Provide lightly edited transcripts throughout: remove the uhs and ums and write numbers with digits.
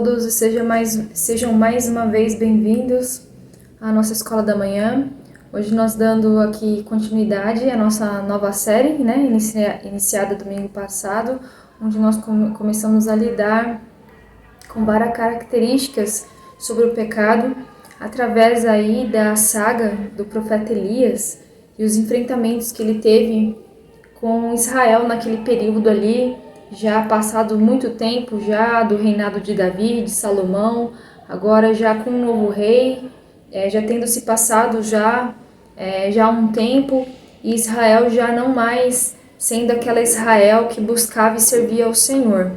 todos e sejam mais uma vez bem-vindos à nossa Escola da Manhã. Hoje nós dando aqui continuidade à nossa nova série, iniciada domingo passado, onde nós começamos a lidar com várias características sobre o pecado, através aí da saga do profeta Elias e os enfrentamentos que ele teve com Israel naquele período ali, já passado muito tempo já do reinado de Davi, de Salomão, agora já com um novo rei, já tendo se passado já um tempo, e Israel já não mais sendo aquela Israel que buscava e servia ao Senhor.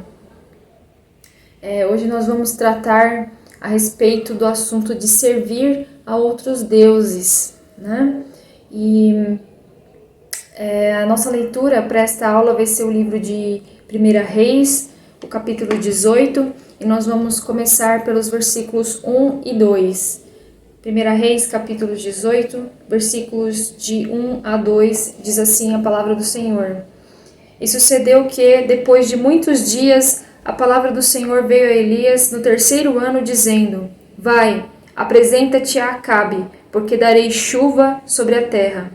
Hoje nós vamos tratar a respeito do assunto de servir a outros deuses, né? E a nossa leitura para esta aula vai ser o livro de 1 Reis, o capítulo 18, e nós vamos começar pelos versículos 1 e 2. 1 Reis, capítulo 18, versículos de 1 a 2, diz assim a palavra do Senhor. E sucedeu que, depois de muitos dias, a palavra do Senhor veio a Elias no 3º ano, dizendo: Vai, apresenta-te a Acabe, porque darei chuva sobre a terra.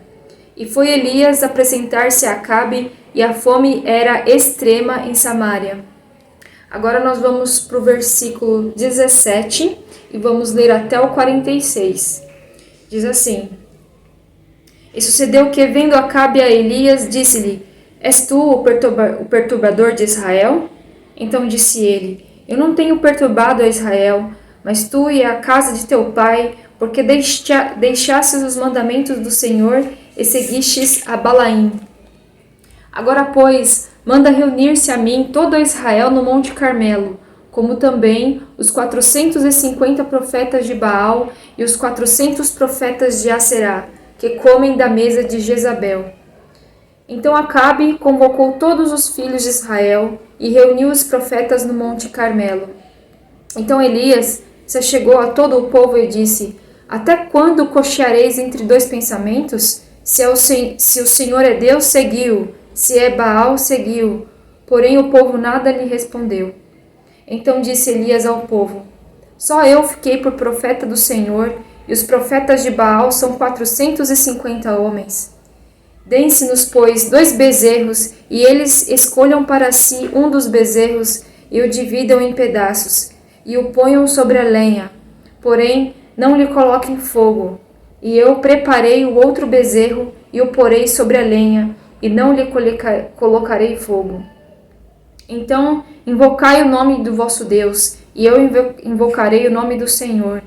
E foi Elias apresentar-se a Acabe, e a fome era extrema em Samaria. Agora nós vamos para o versículo 17 e vamos ler até o 46. Diz assim: E sucedeu que, vendo Acabe a Elias, disse-lhe: És tu o perturbador de Israel? Então disse ele: Eu não tenho perturbado a Israel, mas tu e a casa de teu pai, porque deixastes os mandamentos do Senhor e seguistes a Balaim. Agora, pois, manda reunir-se a mim todo Israel no Monte Carmelo, como também os 450 profetas de Baal e os 400 profetas de Aserá, que comem da mesa de Jezabel. Então Acabe convocou todos os filhos de Israel e reuniu os profetas no Monte Carmelo. Então Elias se chegou a todo o povo e disse: Até quando cocheareis entre dois pensamentos? Se o Senhor é Deus, seguiu. Se é Baal, seguiu. Porém o povo nada lhe respondeu. Então disse Elias ao povo: Só eu fiquei por profeta do Senhor, e os profetas de Baal são 450 homens. Deem-se-nos, pois, 2 bezerros, e eles escolham para si um dos bezerros, e o dividam em pedaços, e o ponham sobre a lenha. Porém, não lhe coloquem fogo. E eu preparei o outro bezerro, e o porei sobre a lenha, e não lhe colocarei fogo. Então, invocai o nome do vosso Deus, e eu invocarei o nome do Senhor.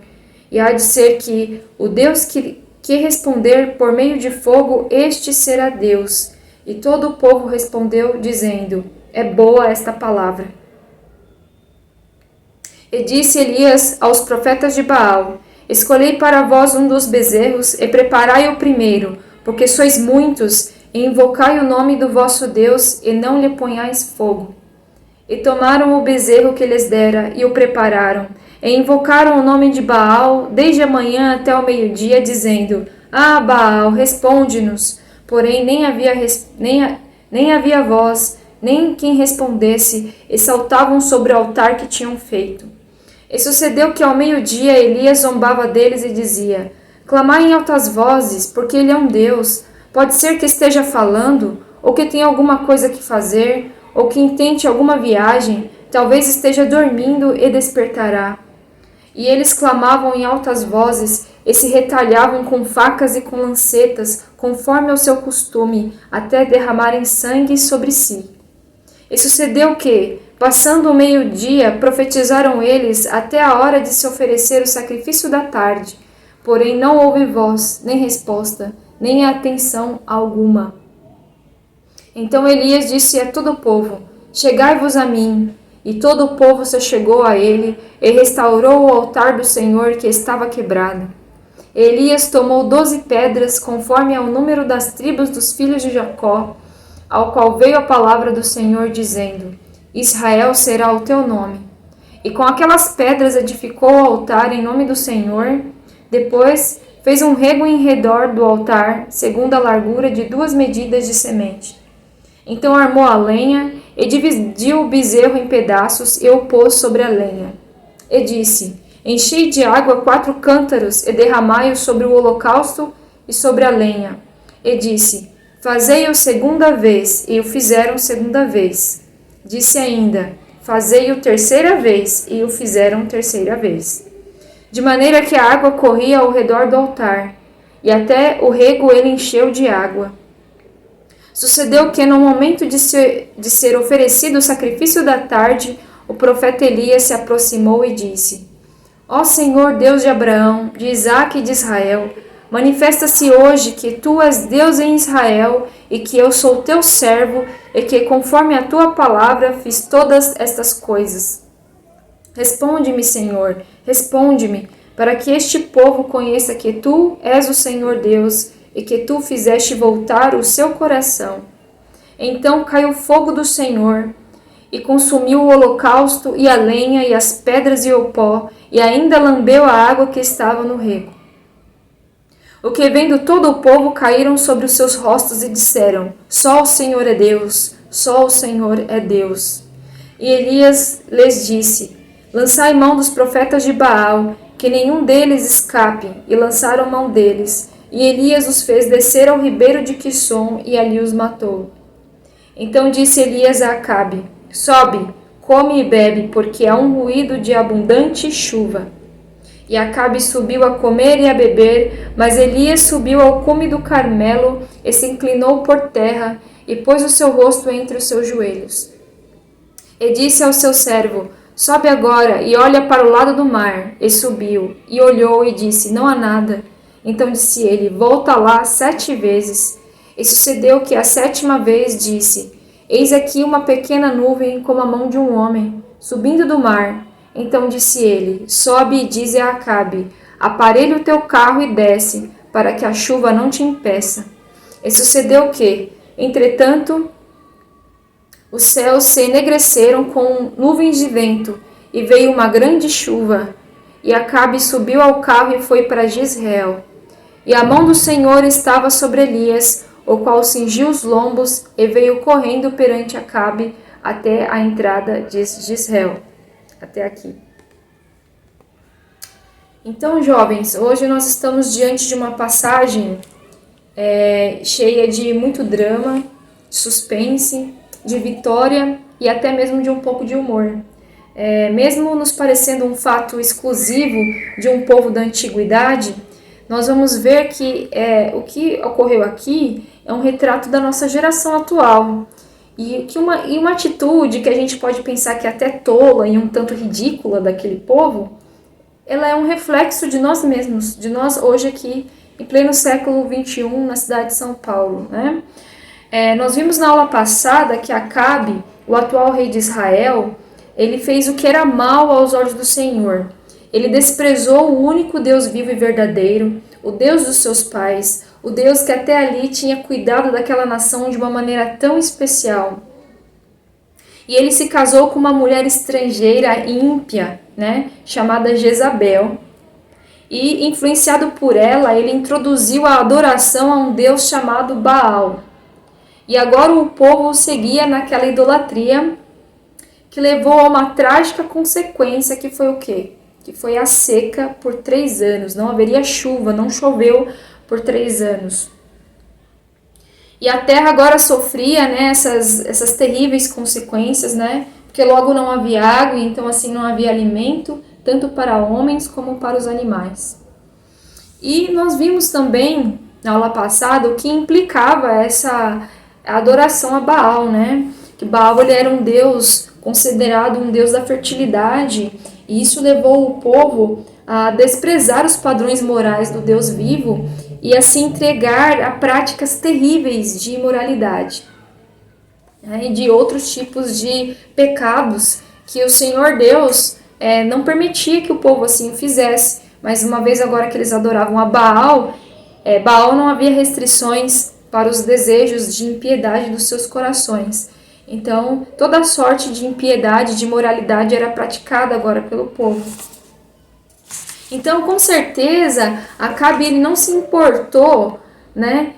E há de ser que o Deus que responder por meio de fogo, este será Deus. E todo o povo respondeu, dizendo: É boa esta palavra. E disse Elias aos profetas de Baal: Escolhei para vós um dos bezerros, e preparai o primeiro, porque sois muitos, e invocai o nome do vosso Deus, e não lhe ponhais fogo. E tomaram o bezerro que lhes dera, e o prepararam, e invocaram o nome de Baal, desde a manhã até o meio-dia, dizendo: Ah, Baal, responde-nos. Porém nem havia voz, nem quem respondesse, e saltavam sobre o altar que tinham feito. E sucedeu que ao meio-dia Elias zombava deles e dizia: Clamai em altas vozes, porque ele é um Deus. Pode ser que esteja falando, ou que tenha alguma coisa que fazer, ou que intente alguma viagem, talvez esteja dormindo e despertará. E eles clamavam em altas vozes, e se retalhavam com facas e com lancetas, conforme ao seu costume, até derramarem sangue sobre si. E sucedeu que, passando o meio-dia, profetizaram eles até a hora de se oferecer o sacrifício da tarde. Porém não houve voz, nem resposta, nem atenção alguma. Então Elias disse a todo o povo: Chegai-vos a mim. E todo o povo se chegou a ele, e restaurou o altar do Senhor que estava quebrado. Elias tomou 12 pedras, conforme ao número das tribos dos filhos de Jacó, ao qual veio a palavra do Senhor, dizendo: Israel será o teu nome. E com aquelas pedras edificou o altar em nome do Senhor. Depois fez um rego em redor do altar, segundo a largura de 2 medidas de semente. Então armou a lenha e dividiu o bezerro em pedaços e o pôs sobre a lenha. e disse: Enchei de água 4 cântaros e derramai-o sobre o holocausto e sobre a lenha. E disse: Fazei-o segunda vez, e o fizeram segunda vez. Disse ainda: Fazei-o terceira vez, e o fizeram terceira vez. De maneira que a água corria ao redor do altar, e até o rego ele encheu de água. Sucedeu que, no momento de ser oferecido o sacrifício da tarde, o profeta Elias se aproximou e disse: Ó Senhor Deus de Abraão, de Isaque e de Israel, manifesta-se hoje que tu és Deus em Israel e que eu sou teu servo e que, conforme a tua palavra, fiz todas estas coisas. Responde-me, Senhor, responde-me, para que este povo conheça que tu és o Senhor Deus e que tu fizeste voltar o seu coração. Então caiu o fogo do Senhor e consumiu o holocausto e a lenha e as pedras e o pó, e ainda lambeu a água que estava no rego. O que vendo todo o povo caíram sobre os seus rostos e disseram: Só o Senhor é Deus, só o Senhor é Deus. E Elias lhes disse: Lançai mão dos profetas de Baal, que nenhum deles escape. E lançaram mão deles. E Elias os fez descer ao ribeiro de Quisson, e ali os matou. Então disse Elias a Acabe: Sobe, come e bebe, porque há um ruído de abundante chuva. E Acabe subiu a comer e a beber, mas Elias subiu ao cume do Carmelo e se inclinou por terra e pôs o seu rosto entre os seus joelhos. E disse ao seu servo: Sobe agora e olha para o lado do mar. E subiu, e olhou e disse: Não há nada. Então disse ele: Volta lá 7 vezes. E sucedeu que a 7ª vez disse: Eis aqui uma pequena nuvem como a mão de um homem, subindo do mar. Então disse ele: Sobe e dize a Acabe: Aparelha o teu carro e desce, para que a chuva não te impeça. E sucedeu que, entretanto, os céus se enegreceram com nuvens de vento, e veio uma grande chuva. E Acabe subiu ao carro e foi para Jezreel. E a mão do Senhor estava sobre Elias, o qual cingiu os lombos e veio correndo perante Acabe até a entrada de Jezreel. Até aqui. Então, jovens, hoje nós estamos diante de uma passagem cheia de muito drama, de suspense, de vitória e até mesmo de um pouco de humor. Mesmo nos parecendo um fato exclusivo de um povo da antiguidade, nós vamos ver que o que ocorreu aqui é um retrato da nossa geração atual. E uma atitude que a gente pode pensar que é até tola e um tanto ridícula daquele povo, ela é um reflexo de nós mesmos, de nós hoje aqui, em pleno século XXI, na cidade de São Paulo, né? Nós vimos na aula passada que Acabe, o atual rei de Israel, ele fez o que era mal aos olhos do Senhor. Ele desprezou o único Deus vivo e verdadeiro, o Deus dos seus pais, o Deus que até ali tinha cuidado daquela nação de uma maneira tão especial. E ele se casou com uma mulher estrangeira ímpia, né, chamada Jezabel. E, influenciado por ela, ele introduziu a adoração a um Deus chamado Baal. E agora o povo o seguia naquela idolatria, que levou a uma trágica consequência, que foi o quê? Que foi a seca por 3 anos. Não haveria chuva, não choveu por 3 anos. E a terra agora sofria, né, essas terríveis consequências, né, porque logo não havia água, e então assim não havia alimento, tanto para homens como para os animais. E nós vimos também, na aula passada, o que implicava essa adoração a Baal, né, que Baal ele era um deus considerado um deus da fertilidade, e isso levou o povo a desprezar os padrões morais do Deus vivo e a se entregar a práticas terríveis de imoralidade, né, e de outros tipos de pecados que o Senhor Deus não permitia que o povo assim o fizesse. Mas uma vez agora que eles adoravam a Baal, Baal não havia restrições para os desejos de impiedade dos seus corações. Então, toda sorte de impiedade, de imoralidade era praticada agora pelo povo. Então, com certeza, Acabe ele não se importou, né?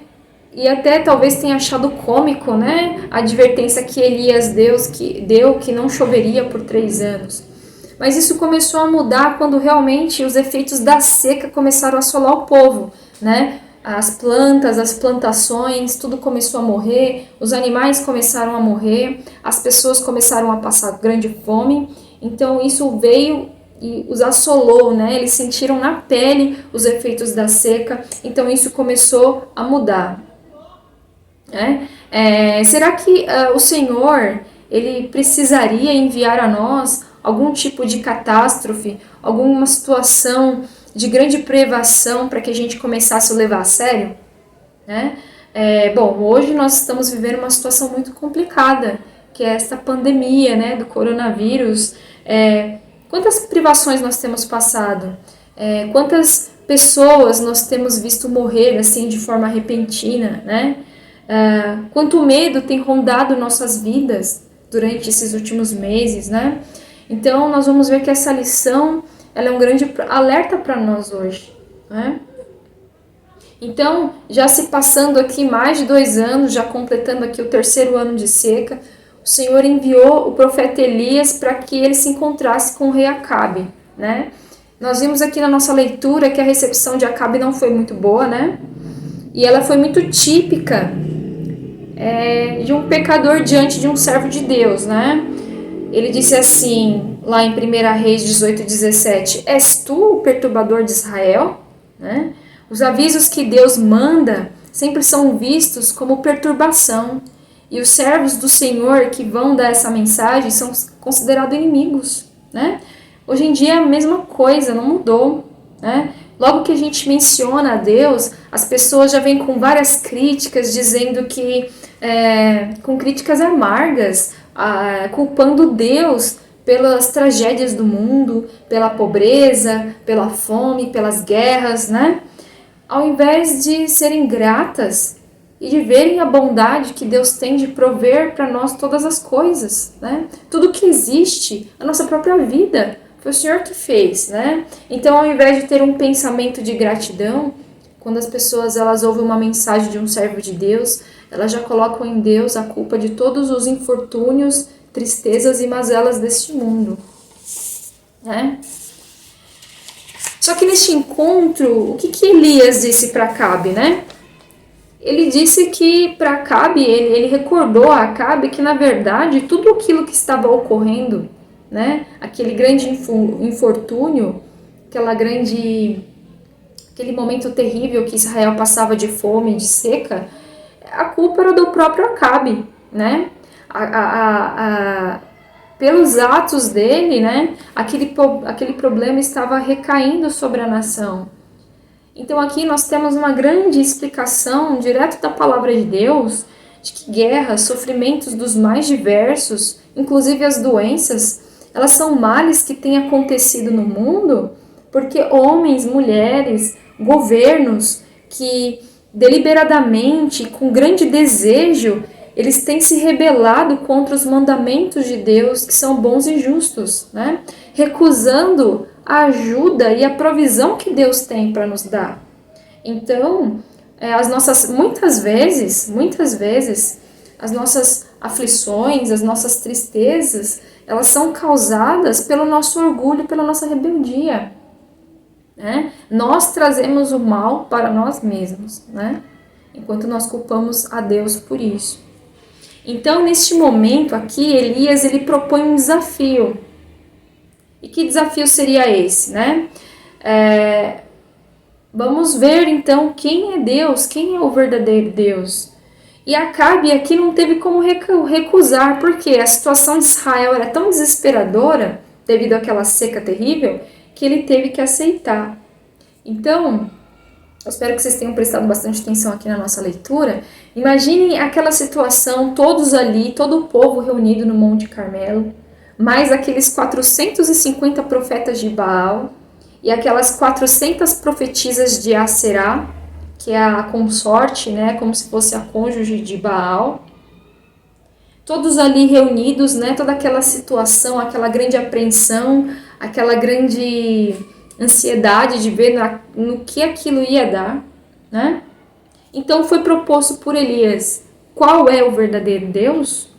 E até talvez tenha achado cômico, né? A advertência que Elias deu que não choveria por 3 anos. Mas isso começou a mudar quando realmente os efeitos da seca começaram a assolar o povo, né? As plantas, as plantações, tudo começou a morrer, os animais começaram a morrer, as pessoas começaram a passar grande fome. Então isso veio e os assolou, né? Eles sentiram na pele os efeitos da seca, então isso começou a mudar, né? Será que o Senhor, ele precisaria enviar a nós algum tipo de catástrofe, alguma situação de grande privação para que a gente começasse a levar a sério, né? Bom, hoje nós estamos vivendo uma situação muito complicada, que é esta pandemia, né, do coronavírus. Quantas privações nós temos passado? Quantas pessoas nós temos visto morrer assim de forma repentina, né? Quanto medo tem rondado nossas vidas durante esses últimos meses, né? Então nós vamos ver que essa lição, ela é um grande alerta para nós hoje, né? Então, já se passando aqui mais de 2 anos, já completando aqui o 3º ano de seca, o Senhor enviou o profeta Elias para que ele se encontrasse com o rei Acabe, né? Nós vimos aqui na nossa leitura que a recepção de Acabe não foi muito boa, né? E ela foi muito típica de um pecador diante de um servo de Deus, né? Ele disse assim, lá em 1 Reis 18:17, és tu o perturbador de Israel? Né? Os avisos que Deus manda sempre são vistos como perturbação, e os servos do Senhor que vão dar essa mensagem são considerados inimigos, né? Hoje em dia é a mesma coisa, não mudou, né? Logo que a gente menciona a Deus, as pessoas já vêm com várias críticas, dizendo que, com críticas amargas, culpando Deus pelas tragédias do mundo, pela pobreza, pela fome, pelas guerras, né? Ao invés de serem gratas e de verem a bondade que Deus tem de prover para nós todas as coisas, né? Tudo que existe, a nossa própria vida, foi o Senhor que fez, né? Então, ao invés de ter um pensamento de gratidão, quando as pessoas elas ouvem uma mensagem de um servo de Deus, elas já colocam em Deus a culpa de todos os infortúnios, tristezas e mazelas deste mundo, né? Só que neste encontro, o que Elias disse para Acabe, né? Ele disse que para Acabe, ele recordou a Acabe que na verdade tudo aquilo que estava ocorrendo, né? Aquele grande infortúnio, aquele momento terrível que Israel passava de fome, de seca, a culpa era do próprio Acabe, né? Pelos atos dele, né? Aquele problema estava recaindo sobre a nação. Então aqui nós temos uma grande explicação direto da palavra de Deus de que guerras, sofrimentos dos mais diversos, inclusive as doenças, elas são males que têm acontecido no mundo porque homens, mulheres, governos que deliberadamente, com grande desejo, eles têm se rebelado contra os mandamentos de Deus, que são bons e justos, né? Recusando a ajuda e a provisão que Deus tem para nos dar. Então, muitas vezes, as nossas aflições, as nossas tristezas, elas são causadas pelo nosso orgulho, pela nossa rebeldia, né? Nós trazemos o mal para nós mesmos, né? Enquanto nós culpamos a Deus por isso. Então, neste momento aqui, Elias ele propõe um desafio. E que desafio seria esse, né? Vamos ver então quem é Deus, quem é o verdadeiro Deus. E Acabe aqui não teve como recusar, porque a situação de Israel era tão desesperadora, devido àquela seca terrível, que ele teve que aceitar. Então, eu espero que vocês tenham prestado bastante atenção aqui na nossa leitura. Imaginem aquela situação, todos ali, todo o povo reunido no Monte Carmelo, mais aqueles 450 profetas de Baal e aquelas 400 profetisas de Aserá, que é a consorte, né, como se fosse a cônjuge de Baal. Todos ali reunidos, né, toda aquela situação, aquela grande apreensão, aquela grande ansiedade de ver no que aquilo ia dar, né? Então foi proposto por Elias, qual é o verdadeiro Deus?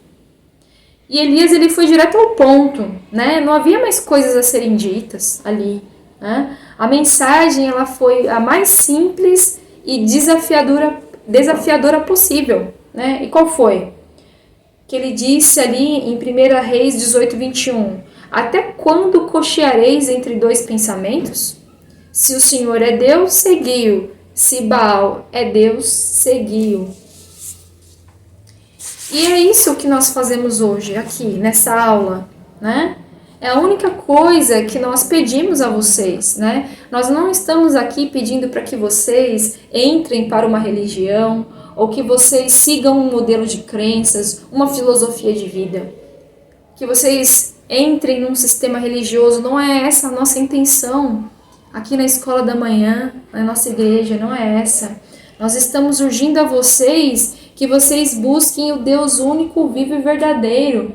E Elias, ele foi direto ao ponto, né? Não havia mais coisas a serem ditas ali, né? A mensagem, ela foi a mais simples e desafiadora possível, né? E qual foi? Que ele disse ali em 1 Reis 18:21, até quando cocheareis entre dois pensamentos? Se o Senhor é Deus, seguiu. Se Baal é Deus, seguiu. E é isso que nós fazemos hoje, aqui, nessa aula, né? É a única coisa que nós pedimos a vocês, né? Nós não estamos aqui pedindo para que vocês entrem para uma religião ou que vocês sigam um modelo de crenças, uma filosofia de vida. Que vocês entrem num sistema religioso, não é essa a nossa intenção. Aqui na Escola da Manhã, na nossa igreja, não é essa. Nós estamos urgindo a vocês que vocês busquem o Deus único, vivo e verdadeiro.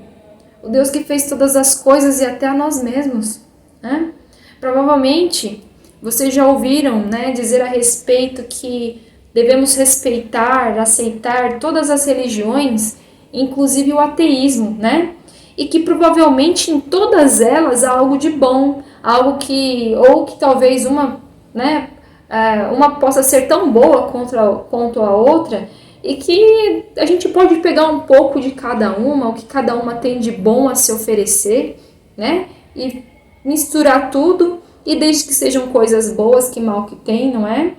O Deus que fez todas as coisas e até a nós mesmos, né? Provavelmente, vocês já ouviram, né, dizer a respeito que devemos respeitar, aceitar todas as religiões, inclusive o ateísmo, né? E que provavelmente em todas elas há algo de bom, algo que, ou que talvez uma, né, uma possa ser tão boa quanto a outra, e que a gente pode pegar um pouco de cada uma, o que cada uma tem de bom a se oferecer, né? E misturar tudo, e desde que sejam coisas boas, que mal que tem, não é?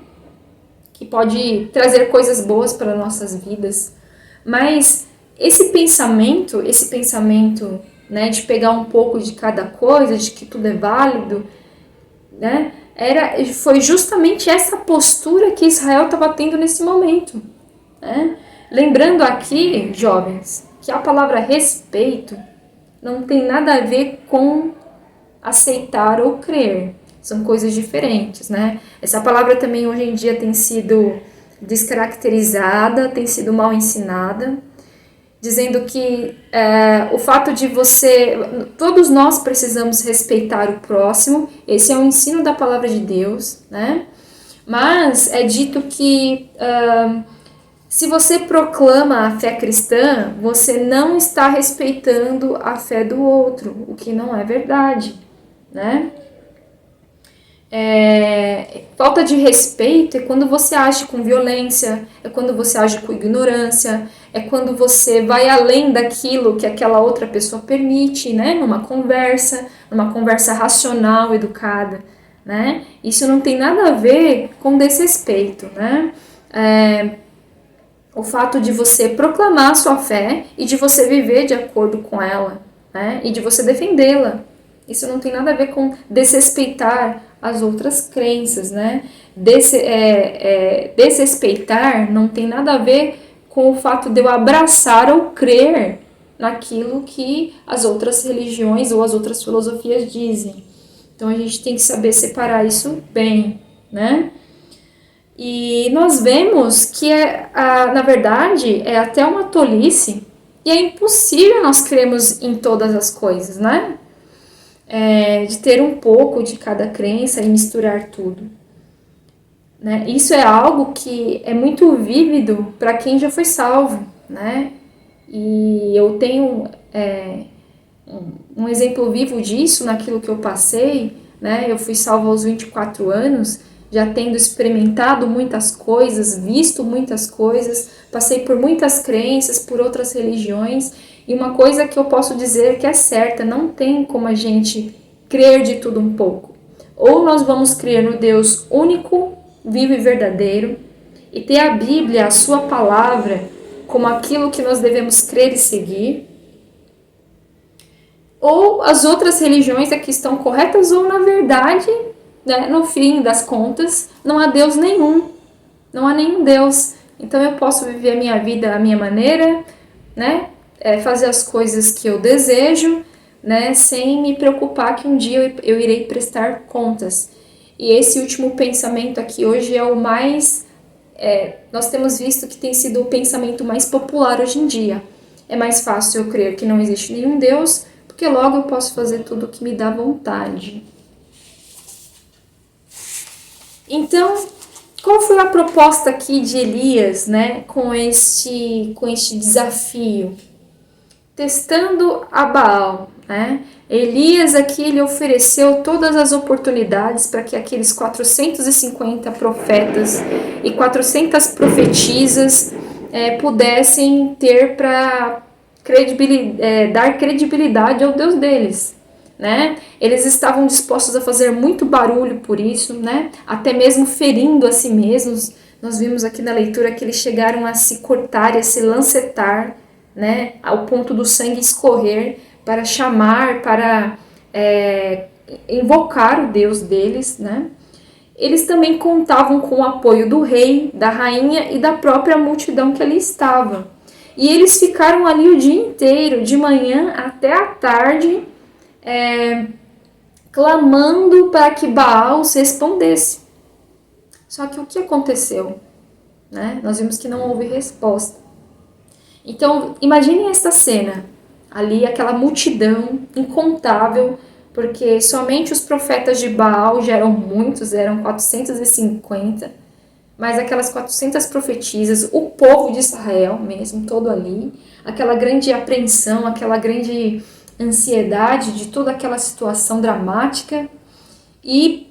Que pode trazer coisas boas para nossas vidas. Mas esse pensamento, né, de pegar um pouco de cada coisa, de que tudo é válido, né? Foi justamente essa postura que Israel estava tendo nesse momento. Né? Lembrando aqui, jovens, que a palavra respeito não tem nada a ver com aceitar ou crer. São coisas diferentes, né? Essa palavra também hoje em dia tem sido descaracterizada, tem sido mal ensinada, dizendo que o fato de todos nós precisamos respeitar o próximo, esse é o ensino da palavra de Deus, né? Mas é dito que se você proclama a fé cristã, você não está respeitando a fé do outro, o que não é verdade, né? Falta de respeito é quando você age com violência, é quando você age com ignorância, é quando você vai além daquilo que aquela outra pessoa permite, né? Numa conversa racional, educada, né? Isso não tem nada a ver com desrespeito, né? O fato de você proclamar a sua fé e de você viver de acordo com ela, né? E de você defendê-la. Isso não tem nada a ver com desrespeitar as outras crenças, né? Desrespeitar não tem nada a ver com o fato de eu abraçar ou crer naquilo que as outras religiões ou as outras filosofias dizem. Então a gente tem que saber separar isso bem, né? E nós vemos que, na verdade, é até uma tolice e é impossível nós crermos em todas as coisas, né? De ter um pouco de cada crença e misturar tudo. Né? Isso é algo que é muito vívido para quem já foi salvo, né? E eu tenho um exemplo vivo disso naquilo que eu passei, né? Eu fui salva aos 24 anos, já tendo experimentado muitas coisas, visto muitas coisas, passei por muitas crenças, por outras religiões, e uma coisa que eu posso dizer que é certa, não tem como a gente crer de tudo um pouco. Ou nós vamos crer no Deus único, vivo e verdadeiro, e ter a Bíblia, a sua palavra, como aquilo que nós devemos crer e seguir, ou as outras religiões aqui estão corretas, ou na verdade, né, no fim das contas, não há Deus nenhum, não há nenhum Deus. Então eu posso viver a minha vida à minha maneira, né, fazer as coisas que eu desejo, né, sem me preocupar que um dia eu irei prestar contas. E esse último pensamento aqui hoje é o mais, nós temos visto que tem sido o pensamento mais popular hoje em dia. É mais fácil eu crer que não existe nenhum Deus, porque logo eu posso fazer tudo o que me dá vontade. Então, qual foi a proposta aqui de Elias, né, com este desafio? testando a Baal, né? Elias aqui ele ofereceu todas as oportunidades para que aqueles 450 profetas e 400 profetisas pudessem ter para dar credibilidade ao Deus deles, né? Eles estavam dispostos a fazer muito barulho por isso, né? Até mesmo ferindo a si mesmos. Nós vimos aqui na leitura que eles chegaram a se cortar e a se lancetar, né? Ao ponto do sangue escorrer para chamar, para invocar o Deus deles, né? Eles também contavam com o apoio do rei, da rainha e da própria multidão que ali estava. E eles ficaram ali o dia inteiro, de manhã até a tarde, clamando para que Baal se respondesse. Só que o que aconteceu? Né? Nós vimos que não houve resposta. Então, imaginem esta cena. Ali, aquela multidão incontável, porque somente os profetas de Baal já eram muitos, eram 450, mas aquelas 400 profetisas, o povo de Israel mesmo, todo ali, aquela grande apreensão, aquela grande ansiedade de toda aquela situação dramática, e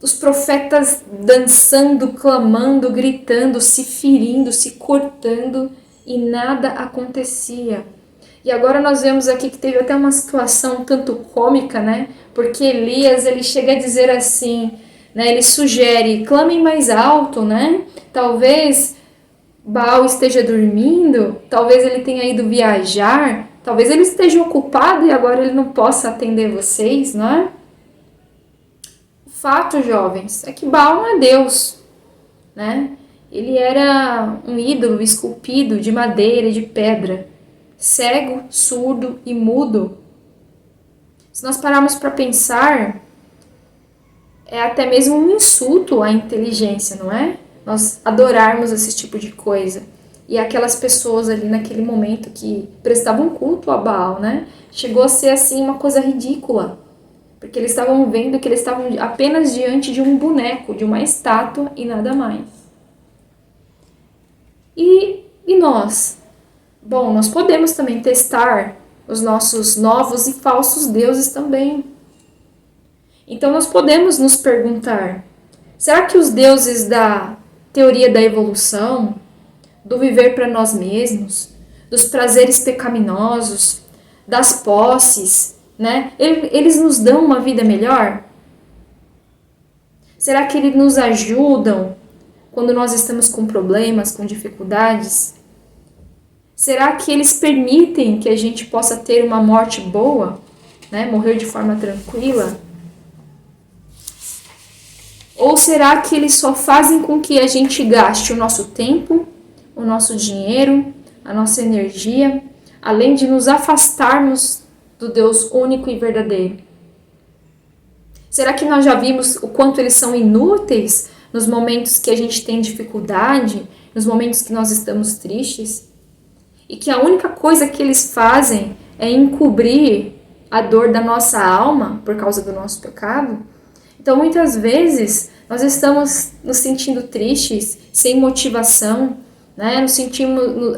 os profetas dançando, clamando, gritando, se ferindo, se cortando, e nada acontecia. E agora nós vemos aqui que teve até uma situação um tanto cômica, né? Porque Elias, ele chega a dizer assim, né? Ele sugere, clamem mais alto, né? Talvez Baal esteja dormindo, talvez ele tenha ido viajar, talvez ele esteja ocupado e agora ele não possa atender vocês, não é? O fato, jovens, é que Baal não é Deus, né? Ele era um ídolo esculpido de madeira e de pedra, cego, surdo e mudo. Se nós pararmos para pensar, é até mesmo um insulto à inteligência, não é? Nós adorarmos esse tipo de coisa. E aquelas pessoas ali naquele momento que prestavam culto a Baal, né? Chegou a ser assim uma coisa ridícula. Porque eles estavam vendo que eles estavam apenas diante de um boneco, de uma estátua e nada mais. E nós? Bom, nós podemos também testar os nossos novos e falsos deuses também. Então nós podemos nos perguntar, será que os deuses da teoria da evolução, do viver para nós mesmos, dos prazeres pecaminosos, das posses, né? Eles nos dão uma vida melhor? Será que eles nos ajudam quando nós estamos com problemas, com dificuldades? Será que eles permitem que a gente possa ter uma morte boa, né? Morrer de forma tranquila? Ou será que eles só fazem com que a gente gaste o nosso tempo, o nosso dinheiro, a nossa energia, além de nos afastarmos do Deus único e verdadeiro? Será que nós já vimos o quanto eles são inúteis nos momentos que a gente tem dificuldade, nos momentos que nós estamos tristes? E que a única coisa que eles fazem é encobrir a dor da nossa alma por causa do nosso pecado? Então, muitas vezes, nós estamos nos sentindo tristes, sem motivação, né?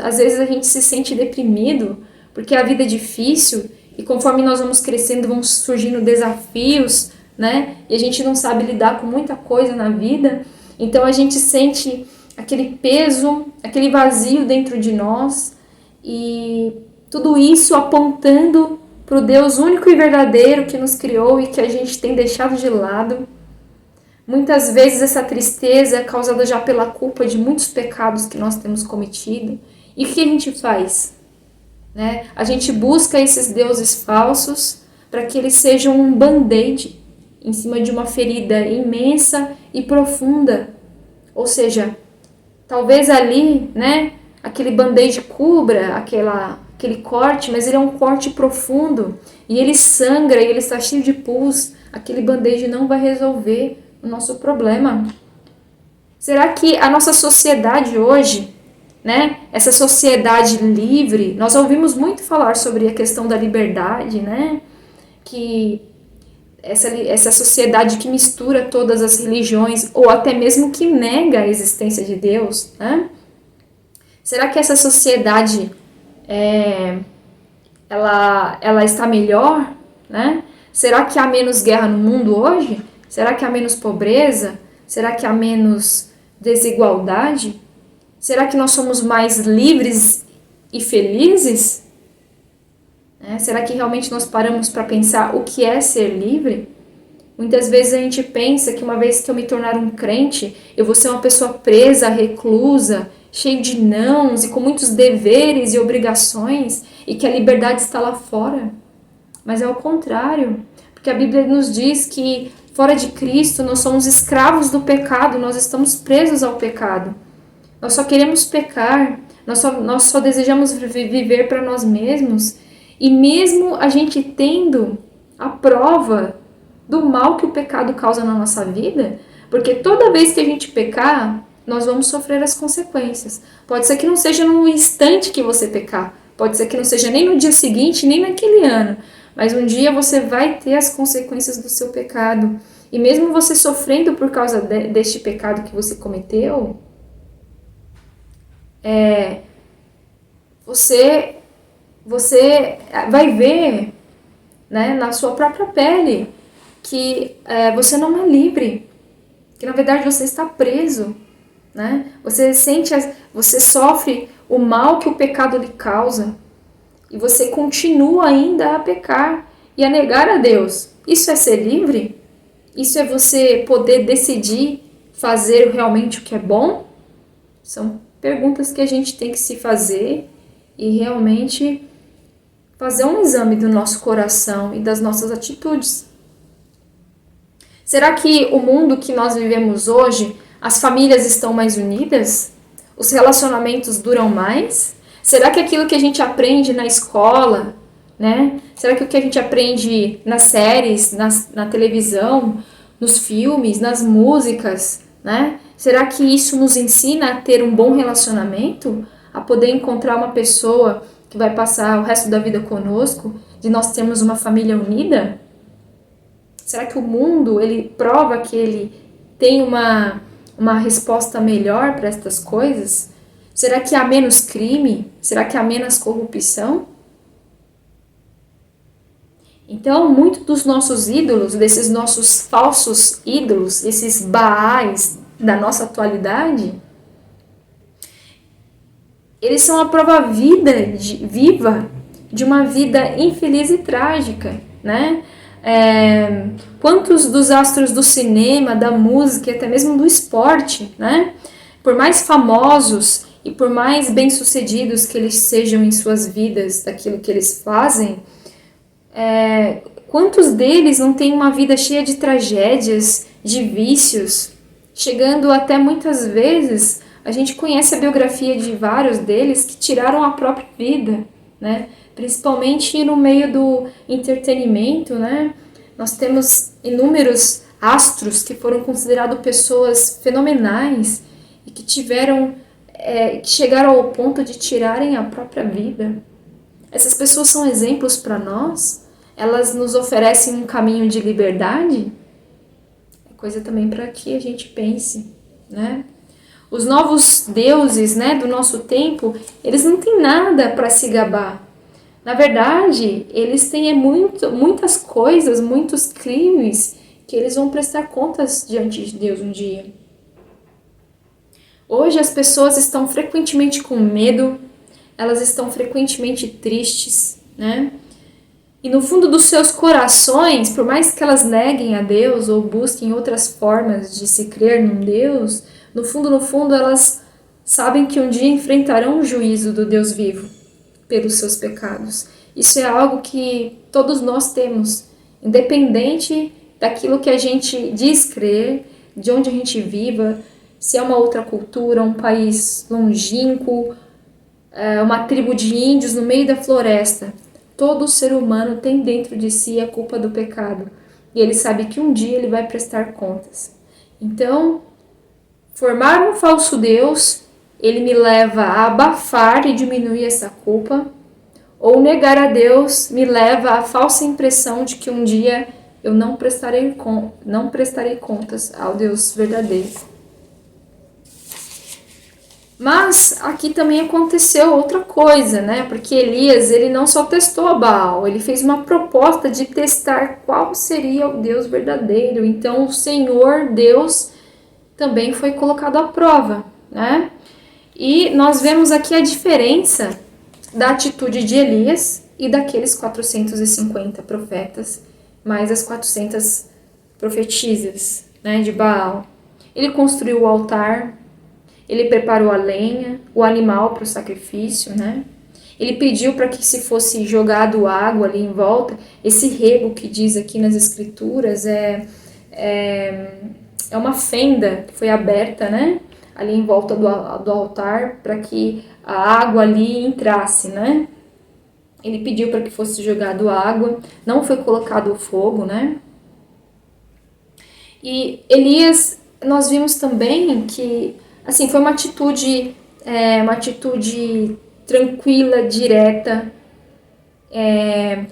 Às vezes a gente se sente deprimido, porque a vida é difícil, e conforme nós vamos crescendo, vão surgindo desafios, né? E a gente não sabe lidar com muita coisa na vida, então a gente sente aquele peso, aquele vazio dentro de nós, e tudo isso apontando para o Deus único e verdadeiro que nos criou e que a gente tem deixado de lado. Muitas vezes essa tristeza é causada já pela culpa de muitos pecados que nós temos cometido. E o que a gente faz? Né? A gente busca esses deuses falsos para que eles sejam um band-aid em cima de uma ferida imensa e profunda. Ou seja, talvez ali, né, aquele band-aid cubra aquele corte, mas ele é um corte profundo e ele sangra e ele está cheio de pus. Aquele band-aid não vai resolver o nosso problema. Será que a nossa sociedade hoje, né, essa sociedade livre, nós ouvimos muito falar sobre a questão da liberdade, né, que essa sociedade que mistura todas as religiões ou até mesmo que nega a existência de Deus, né? Será que essa sociedade ela está melhor, né? Será que há menos guerra no mundo hoje? Será que há menos pobreza? Será que há menos desigualdade? Será que nós somos mais livres e felizes? Será que realmente nós paramos para pensar o que é ser livre? Muitas vezes a gente pensa que uma vez que eu me tornar um crente, eu vou ser uma pessoa presa, reclusa, cheia de nãos e com muitos deveres e obrigações, e que a liberdade está lá fora. Mas é o contrário, porque a Bíblia nos diz que fora de Cristo nós somos escravos do pecado, nós estamos presos ao pecado. Nós só queremos pecar, nós só desejamos viver para nós mesmos, e mesmo a gente tendo a prova do mal que o pecado causa na nossa vida, porque toda vez que a gente pecar, nós vamos sofrer as consequências. Pode ser que não seja no instante que você pecar, pode ser que não seja nem no dia seguinte, nem naquele ano, mas um dia você vai ter as consequências do seu pecado. E mesmo você sofrendo por causa deste pecado que você cometeu, você vai ver, né, na sua própria pele que você não é livre, que na verdade você está preso, né? Você sofre o mal que o pecado lhe causa e você continua ainda a pecar e a negar a Deus. Isso é ser livre? Isso é você poder decidir fazer realmente o que é bom? São perguntas que a gente tem que se fazer e realmente fazer um exame do nosso coração e das nossas atitudes. Será que o mundo que nós vivemos hoje, as famílias estão mais unidas? Os relacionamentos duram mais? Será que aquilo que a gente aprende na escola, né? Será que o que a gente aprende nas séries, na televisão, nos filmes, nas músicas, né? Será que isso nos ensina a ter um bom relacionamento? A poder encontrar uma pessoa que vai passar o resto da vida conosco? De nós termos uma família unida? Será que o mundo, ele prova que ele tem uma resposta melhor para estas coisas? Será que há menos crime? Será que há menos corrupção? Então, muitos dos nossos ídolos, desses nossos falsos ídolos, esses baais da nossa atualidade, eles são a prova viva de uma vida infeliz e trágica, né? Quantos dos astros do cinema, da música e até mesmo do esporte, né? Por mais famosos e por mais bem-sucedidos que eles sejam em suas vidas, daquilo que eles fazem, quantos deles não têm uma vida cheia de tragédias, de vícios, chegando até muitas vezes, a gente conhece a biografia de vários deles que tiraram a própria vida, né? Principalmente no meio do entretenimento, né? Nós temos inúmeros astros que foram considerados pessoas fenomenais e que chegaram ao ponto de tirarem a própria vida. Essas pessoas são exemplos para nós? Elas nos oferecem um caminho de liberdade? É coisa também para que a gente pense, né? Os novos deuses, né, do nosso tempo, eles não têm nada para se gabar. Na verdade, eles têm muitas coisas, muitos crimes que eles vão prestar contas diante de Deus um dia. Hoje as pessoas estão frequentemente com medo, elas estão frequentemente tristes, né? E no fundo dos seus corações, por mais que elas neguem a Deus ou busquem outras formas de se crer num Deus, no fundo elas sabem que um dia enfrentarão o juízo do Deus vivo pelos seus pecados. Isso é algo que todos nós temos, independente daquilo que a gente diz crer, de onde a gente viva, se é uma outra cultura, um país longínquo, uma tribo de índios no meio da floresta. Todo ser humano tem dentro de si a culpa do pecado e ele sabe que um dia ele vai prestar contas. Então, formar um falso Deus, ele me leva a abafar e diminuir essa culpa, ou negar a Deus me leva à falsa impressão de que um dia eu não prestarei contas ao Deus verdadeiro. Mas aqui também aconteceu outra coisa, né? Porque Elias, ele não só testou a Baal, ele fez uma proposta de testar qual seria o Deus verdadeiro. Então o Senhor Deus também foi colocado à prova, né? E nós vemos aqui a diferença da atitude de Elias e daqueles 450 profetas, mais as 400 profetisas, né, de Baal. Ele construiu o altar, ele preparou a lenha, o animal para o sacrifício, né? Ele pediu para que se fosse jogado água ali em volta. Esse rego que diz aqui nas escrituras é uma fenda que foi aberta, né? Ali em volta do altar para que a água ali entrasse, né? Ele pediu para que fosse jogado água, não foi colocado o fogo, né? E Elias, nós vimos também que, assim, foi uma atitude tranquila, direta,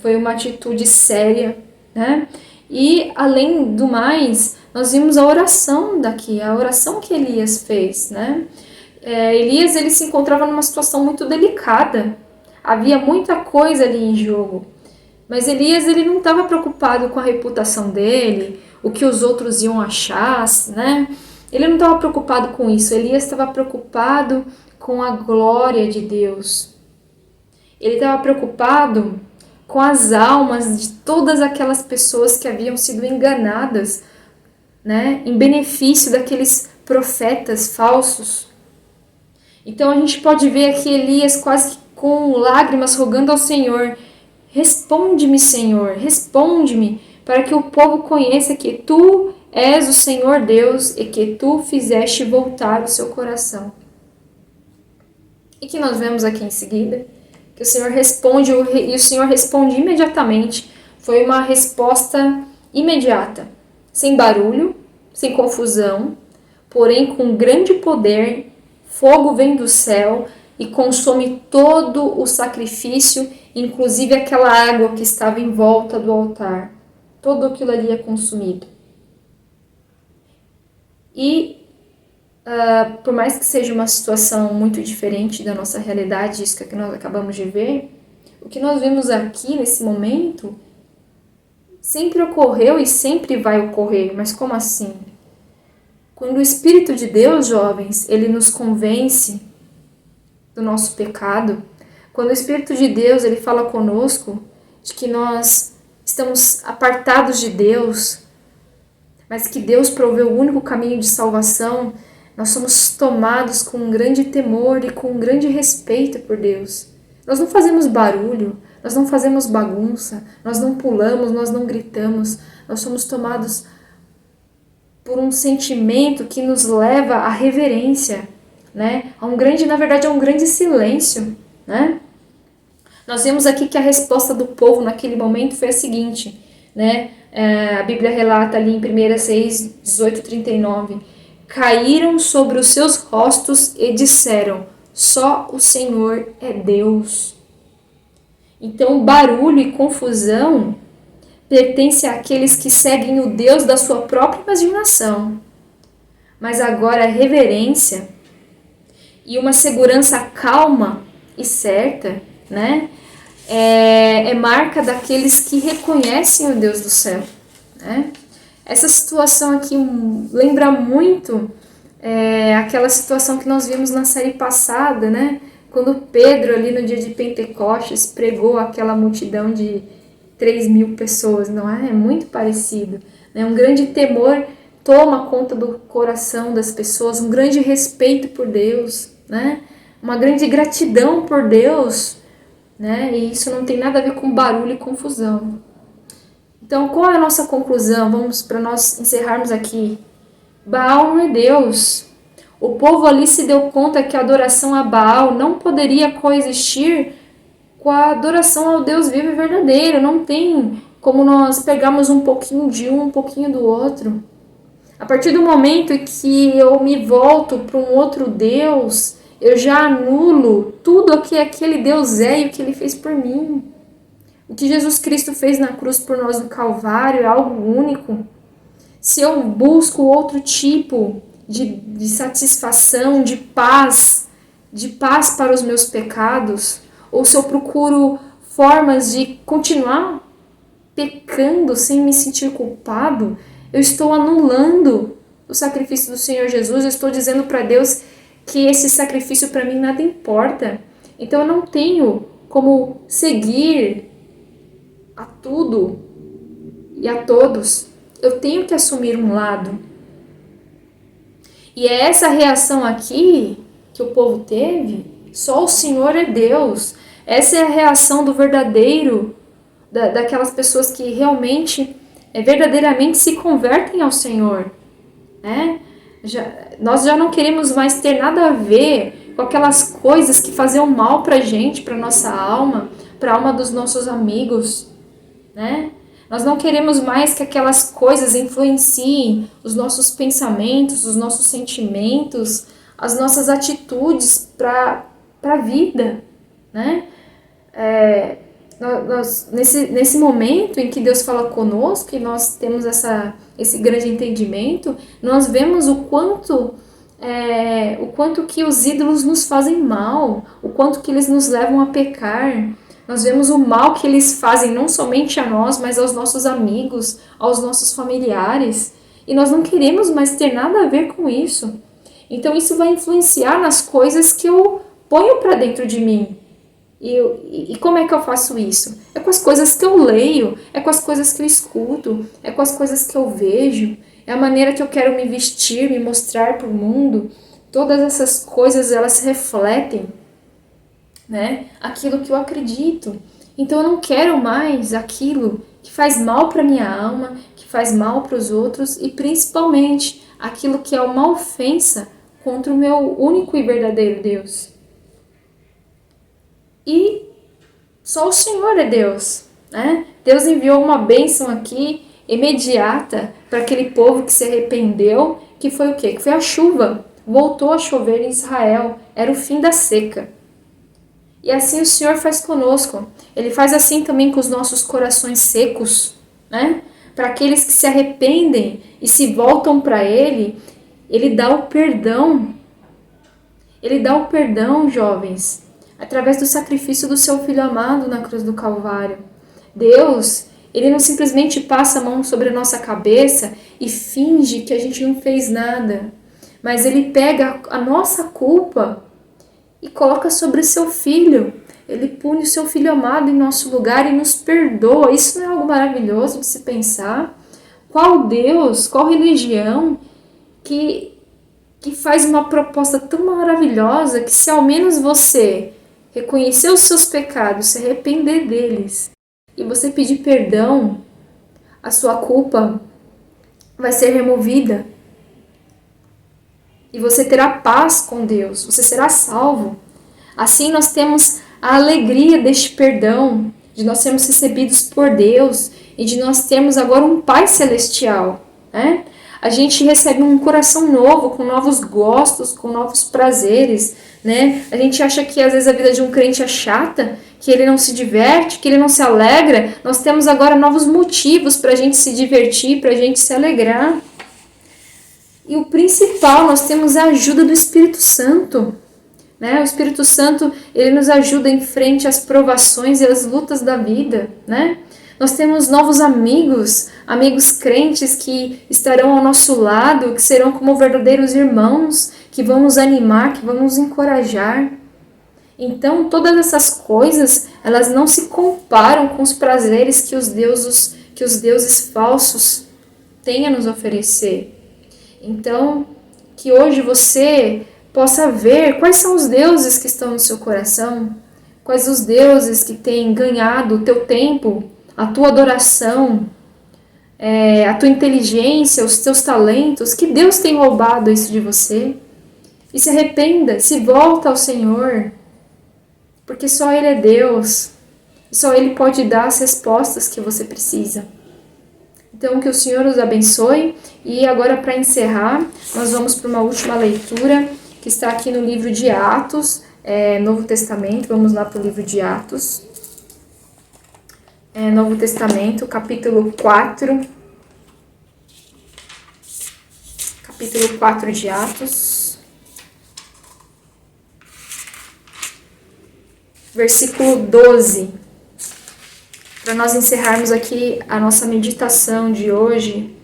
foi uma atitude séria, né? E, além do mais, nós vimos a oração daqui, a oração que Elias fez, né? Elias, ele se encontrava numa situação muito delicada, havia muita coisa ali em jogo, mas Elias, ele não estava preocupado com a reputação dele, o que os outros iam achar, né? Ele não estava preocupado com isso, Elias estava preocupado com a glória de Deus. Ele estava preocupado com as almas de todas aquelas pessoas que haviam sido enganadas, né, em benefício daqueles profetas falsos. Então a gente pode ver aqui Elias quase com lágrimas rogando ao Senhor: responde-me, Senhor, responde-me, para que o povo conheça que tu és o Senhor Deus e que tu fizeste voltar o seu coração. E que nós vemos aqui em seguida que o Senhor responde, e o Senhor responde imediatamente. Foi uma resposta imediata, sem barulho, sem confusão, porém com grande poder. Fogo vem do céu e consome todo o sacrifício, inclusive aquela água que estava em volta do altar. Tudo aquilo ali é consumido. E por mais que seja uma situação muito diferente da nossa realidade, isso que nós acabamos de ver, o que nós vemos aqui nesse momento sempre ocorreu e sempre vai ocorrer. Mas como assim? Quando o Espírito de Deus, jovens, ele nos convence do nosso pecado, quando o Espírito de Deus ele fala conosco de que nós estamos apartados de Deus, mas que Deus proveu o único caminho de salvação, nós somos tomados com um grande temor e com um grande respeito por Deus. Nós não fazemos barulho, nós não fazemos bagunça, nós não pulamos, nós não gritamos, nós somos tomados por um sentimento que nos leva à reverência, né? Na verdade, a um grande silêncio, né? Nós vemos aqui que a resposta do povo naquele momento foi a seguinte, né? A Bíblia relata ali em 1 18, 39, caíram sobre os seus rostos e disseram: só o Senhor é Deus. Então, barulho e confusão pertence àqueles que seguem o Deus da sua própria imaginação. Mas agora a reverência e uma segurança calma e certa, né, é marca daqueles que reconhecem o Deus do céu, né? Essa situação aqui lembra muito aquela situação que nós vimos na série passada, né? Quando Pedro, ali no dia de Pentecostes, pregou aquela multidão de 3.000 pessoas, não é? É muito parecido, né? Um grande temor toma conta do coração das pessoas, um grande respeito por Deus, né? Uma grande gratidão por Deus, né? E isso não tem nada a ver com barulho e confusão. Então, qual é a nossa conclusão? Vamos para nós encerrarmos aqui. Baal não é Deus. O povo ali se deu conta que a adoração a Baal não poderia coexistir com a adoração ao Deus vivo e verdadeiro. Não tem como nós pegarmos um pouquinho de um pouquinho do outro. A partir do momento que eu me volto para um outro Deus, eu já anulo tudo o que aquele Deus é e o que ele fez por mim. O que Jesus Cristo fez na cruz por nós no Calvário é algo único. Se eu busco outro tipo de satisfação, de paz, de paz para os meus pecados, ou se eu procuro formas de continuar pecando sem me sentir culpado, eu estou anulando o sacrifício do Senhor Jesus, eu estou dizendo para Deus que esse sacrifício para mim nada importa. Então eu não tenho como seguir a tudo e a todos. Eu tenho que assumir um lado. E é essa reação aqui que o povo teve. Só o Senhor é Deus. Essa é a reação do verdadeiro, daquelas pessoas que realmente, verdadeiramente se convertem ao Senhor. Né? Nós já não queremos mais ter nada a ver com aquelas coisas que faziam mal pra gente, pra nossa alma, pra alma dos nossos amigos, né? Nós não queremos mais que aquelas coisas influenciem os nossos pensamentos, os nossos sentimentos, as nossas atitudes para a vida, né? Nesse momento em que Deus fala conosco e nós temos esse grande entendimento, nós vemos o quanto que os ídolos nos fazem mal, o quanto que eles nos levam a pecar. Nós vemos o mal que eles fazem não somente a nós, mas aos nossos amigos, aos nossos familiares. E nós não queremos mais ter nada a ver com isso. Então isso vai influenciar nas coisas que eu ponho para dentro de mim. E como é que eu faço isso? É com as coisas que eu leio, é com as coisas que eu escuto, é com as coisas que eu vejo, é a maneira que eu quero me vestir, me mostrar para o mundo. Todas essas coisas, elas refletem, né, aquilo que eu acredito. Então eu não quero mais aquilo que faz mal para minha alma, que faz mal para os outros e principalmente aquilo que é uma ofensa contra o meu único e verdadeiro Deus. E só o Senhor é Deus, né? Deus enviou uma bênção aqui imediata para aquele povo que se arrependeu, que foi o quê? Que foi a chuva. Voltou a chover em Israel, era o fim da seca. E assim o Senhor faz conosco. Ele faz assim também com os nossos corações secos, né? Para aqueles que se arrependem e se voltam para Ele, Ele dá o perdão. Ele dá o perdão, jovens, através do sacrifício do seu Filho amado na cruz do Calvário. Deus, Ele não simplesmente passa a mão sobre a nossa cabeça e finge que a gente não fez nada, mas Ele pega a nossa culpa e coloca sobre o seu Filho. Ele pune o seu Filho amado em nosso lugar e nos perdoa. Isso não é algo maravilhoso de se pensar? Qual Deus, qual religião que faz uma proposta tão maravilhosa que se ao menos você reconhecer os seus pecados, se arrepender deles e você pedir perdão, a sua culpa vai ser removida. E você terá paz com Deus, você será salvo. Assim nós temos a alegria deste perdão, de nós sermos recebidos por Deus e de nós termos agora um Pai Celestial, né? A gente recebe um coração novo, com novos gostos, com novos prazeres, né? A gente acha que às vezes a vida de um crente é chata, que ele não se diverte, que ele não se alegra. Nós temos agora novos motivos para a gente se divertir, para a gente se alegrar. E o principal, nós temos a ajuda do Espírito Santo, né? O Espírito Santo, ele nos ajuda em frente às provações e às lutas da vida, né? Nós temos novos amigos, amigos crentes que estarão ao nosso lado, que serão como verdadeiros irmãos, que vão nos animar, que vão nos encorajar. Então, todas essas coisas, elas não se comparam com os prazeres que os deuses falsos têm a nos oferecer. Então, que hoje você possa ver quais são os deuses que estão no seu coração, quais os deuses que têm ganhado o teu tempo, a tua adoração, a tua inteligência, os teus talentos, que Deus tem roubado isso de você. E se arrependa, se volta ao Senhor, porque só Ele é Deus, só Ele pode dar as respostas que você precisa. Então, que o Senhor os abençoe. E agora, para encerrar, nós vamos para uma última leitura, que está aqui no livro de Atos, Novo Testamento. Vamos lá para o livro de Atos. Novo Testamento, capítulo 4. Capítulo 4 de Atos. versículo 12, para nós encerrarmos aqui a nossa meditação de hoje.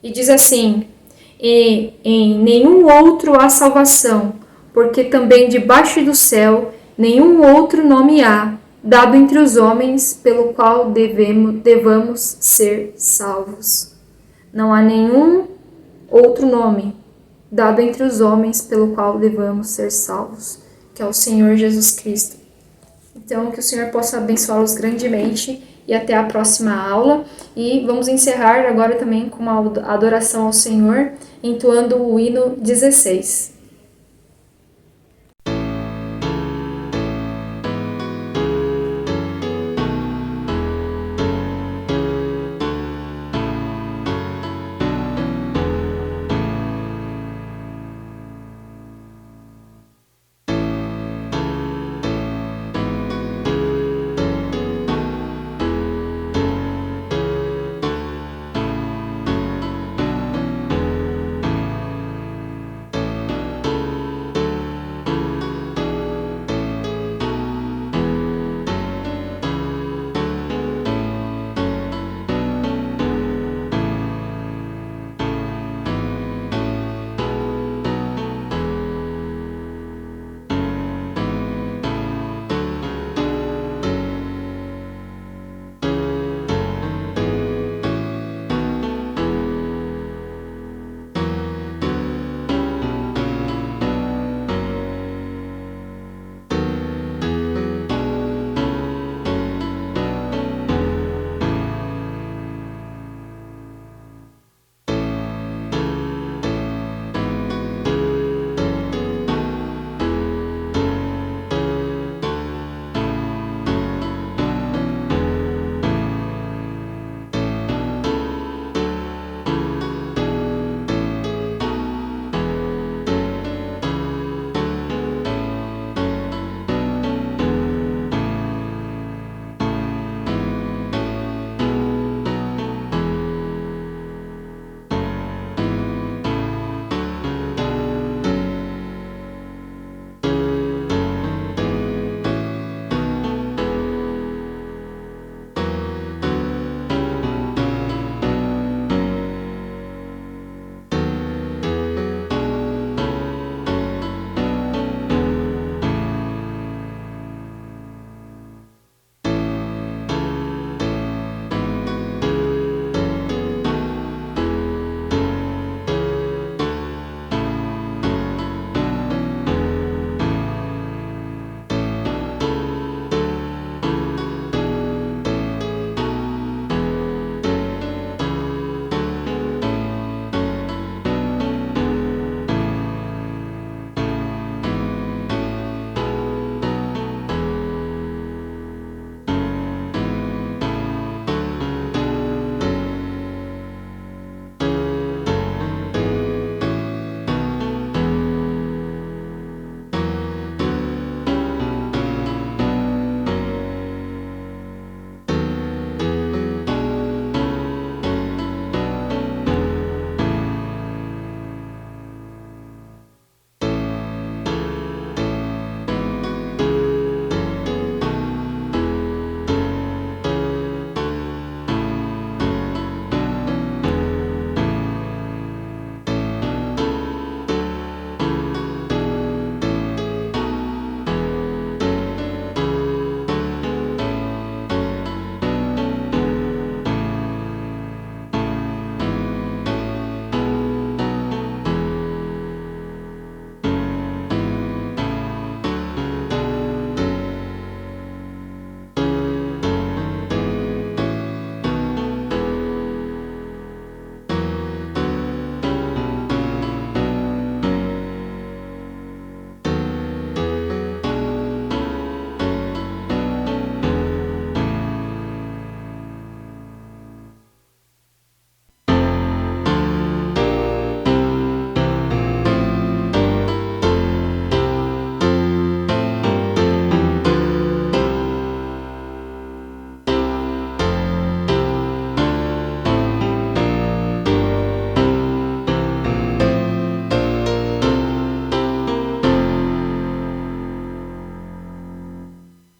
E diz assim: e em nenhum outro há salvação, porque também debaixo do céu nenhum outro nome há, dado entre os homens, pelo qual devamos ser salvos. Não há nenhum outro nome dado entre os homens pelo qual devamos ser salvos, que é o Senhor Jesus Cristo. Então, que o Senhor possa abençoá-los grandemente e até a próxima aula. E vamos encerrar agora também com uma adoração ao Senhor, entoando o hino 16.